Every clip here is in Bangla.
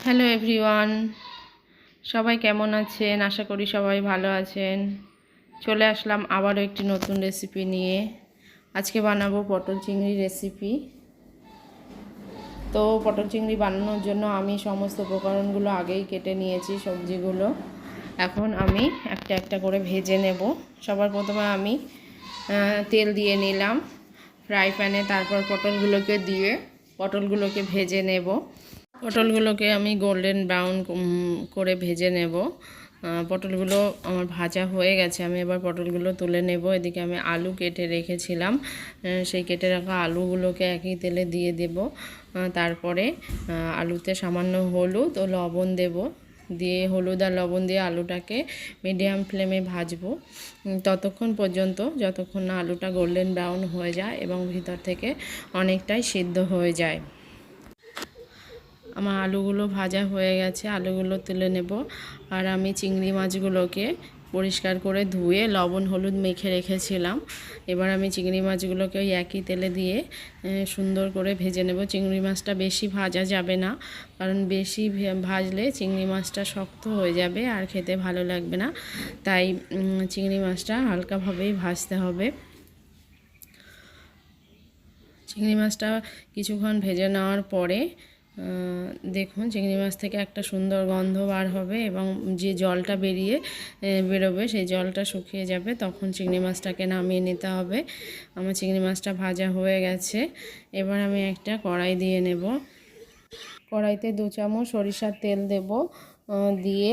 হ্যালো এভরিওয়ান, সবাই কেমন আছেন? আশা করি সবাই ভালো আছেন। চলে আসলাম আবারও একটি নতুন রেসিপি নিয়ে। আজকে বানাবো পটল চিংড়ি রেসিপি। তো পটল চিংড়ি বানানোর জন্য আমি সমস্ত উপকরণগুলো আগেই কেটে নিয়েছি, সবজিগুলো। এখন আমি একটা একটা করে ভেজে নেব। সবার প্রথমে আমি তেল দিয়ে নিলাম ফ্রাই প্যানে, তারপর পটলগুলোকে ভেজে নেব। পটলগুলোকে আমি গোল্ডেন ব্রাউন করে ভেজে নেব। পটলগুলো আমার ভাজা হয়ে গেছে, আমি এবার পটলগুলো তুলে নেব। এদিকে আমি আলু কেটে রেখেছিলাম, সেই কেটে রাখা আলুগুলোকে একই তেলে দিয়ে দেব। তারপরে আলুতে সামান্য হলুদ ও লবণ দেব, দিয়ে হলুদ আর লবণ দিয়ে আলুটাকে মিডিয়াম ফ্লেমে ভাজবো ততক্ষণ পর্যন্ত যতক্ষণ না আলুটা গোল্ডেন ব্রাউন হয়ে যায় এবং ভিতর থেকে অনেকটাই সিদ্ধ হয়ে যায়। আমার আলুগুলো ভাজা হয়ে গেছে, আলুগুলো তুলে নেব। আর আমি চিংড়ি মাছগুলোকে পরিষ্কার করে ধুয়ে লবণ হলুদ মেখে রেখেছিলাম। এবার আমি চিংড়ি মাছগুলোকে ওই একই তেলে দিয়ে সুন্দর করে ভেজে নেব। চিংড়ি মাছটা বেশি ভাজা যাবে না, কারণ বেশি ভাজলে চিংড়ি মাছটা শক্ত হয়ে যাবে আর খেতে ভালো লাগবে না। তাই চিংড়ি মাছটা হালকাভাবেই ভাজতে হবে। চিংড়ি মাছটা কিছুক্ষণ ভেজে নেওয়ার পরে দেখুন চিংড়ি মাছ থেকে একটা সুন্দর গন্ধ বার হবে এবং যে জলটা বেরোবে সেই জলটা শুকিয়ে যাবে, তখন চিংড়ি মাছটাকে নামিয়ে নিতে হবে। আমার চিংড়ি মাছটা ভাজা হয়ে গেছে। এবার আমি একটা কড়াই দিয়ে নেব। কড়াইতে 2 চামচ সরিষার তেল দেব, দিয়ে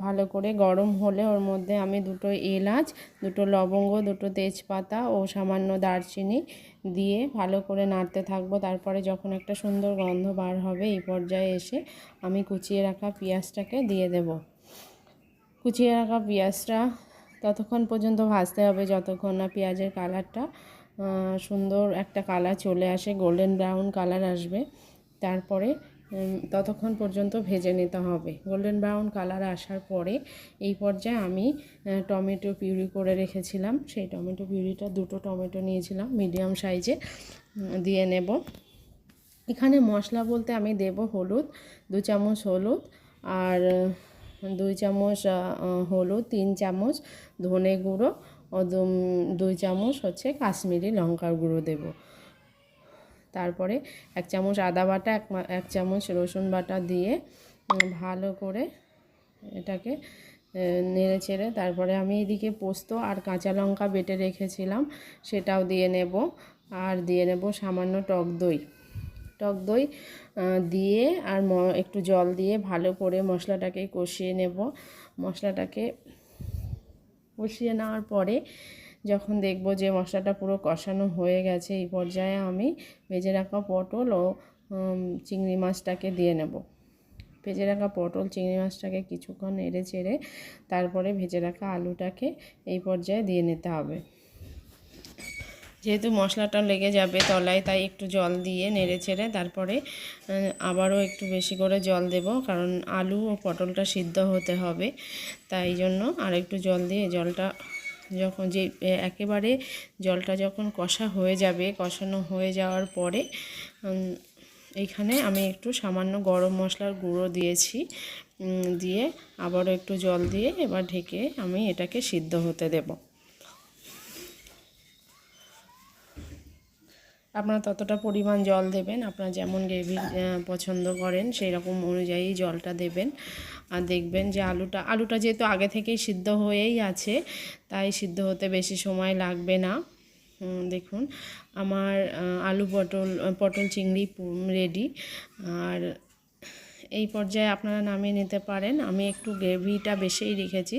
ভালো করে গরম হলে ওর মধ্যে আমি 2টো এলাচ, 2টো লবঙ্গ, 2টো তেজপাতা ও সামান্য দারচিনি দিয়ে ভালো করে নাড়তে থাকবো। তারপরে যখন একটা সুন্দর গন্ধ বার হবে, এই পর্যায়ে এসে আমি কুচিয়ে রাখা পেঁয়াজটাকে দিয়ে দেব। কুচিয়ে রাখা পেঁয়াজটা ততক্ষণ পর্যন্ত ভাজতে হবে যতক্ষণ না পেঁয়াজের কালারটা সুন্দর একটা কালার চলে আসে, গোল্ডেন ব্রাউন কালার আসবে। তারপরে ততক্ষণ পর্যন্ত ভেজে নিতে হবে। গোল্ডেন ব্রাউন কালার আসার পরে এই পর্যায়ে আমি টমেটো পিউরি করে রেখেছিলাম, সেই টমেটো পিউরিটা 2টো টমেটো নিয়েছিলাম মিডিয়াম সাইজে, দিয়ে নেব। এখানে মশলা বলতে আমি দেব হলুদ 2 চামচ হলুদ, আর 2 চামচ হলুদ, 3 চামচ ধনে গুঁড়ো ও 2 চামচ হচ্ছে কাশ্মীরি লঙ্কার গুঁড়ো দেব। তারপরে 1 চামচ আদা বাটা, 1 চামচ রসুন বাটা দিয়ে ভালো করে এটাকে নেড়ে চেড়ে, তারপরে আমি এদিকে পোস্ত আর কাঁচা লঙ্কা বেটে রেখেছিলাম, সেটাও দিয়ে নেব। আর দিয়ে নেব সামান্য টক দই দিয়ে আর একটু জল দিয়ে ভালো করে মশলাটাকে কষিয়ে নেব। মশলাটাকে কষিয়ে নেওয়ার পরে যখন দেখব যে মশলাটা পুরো কষানো হয়ে গেছে, এই পর্যায়ে আমি ভেজে রাখা পটল ও চিংড়ি মাছটাকে দিয়ে নেব। ভেজে রাখা পটল চিংড়ি মাছটাকে কিছুক্ষণ নেড়ে চেড়ে তারপরে ভেজে রাখা আলুটাকে এই পর্যায়ে দিয়ে নিতে হবে। যেহেতু মশলাটা লেগে যাবে তলায়, তাই একটু জল দিয়ে নেড়ে চেড়ে তারপরে আবারও একটু বেশি করে জল দেব, কারণ আলু ও পটলটা সিদ্ধ হতে হবে। তাই জন্য আর একটু জল দিয়ে জলটা যখন একেবারে জলটা যখন কষানো হয়ে যাওয়ার পরে এইখানে আমি একটু সামান্য গরম মশলার গুঁড়ো দিয়েছি, দিয়ে আবারও একটু জল দিয়ে এবার ঢেকে আমি এটাকে সিদ্ধ হতে দেব। আপনারা ততটা পরিমাণ জল দেবেন, আপনারা যেমন গ্রেভি পছন্দ করেন সেই রকম অনুযায়ী জলটা দেবেন। আর দেখবেন যে আলুটা যেহেতু আগে থেকেই সিদ্ধ হয়েই আছে, তাই সিদ্ধ হতে বেশি সময় লাগবে না। দেখুন আমার আলু পটল চিংড়ি রেডি। আর এই পর্যায়ে আপনারা নামিয়ে নিতে পারেন। আমি একটু গ্রেভিটা বেশিই রেখেছি,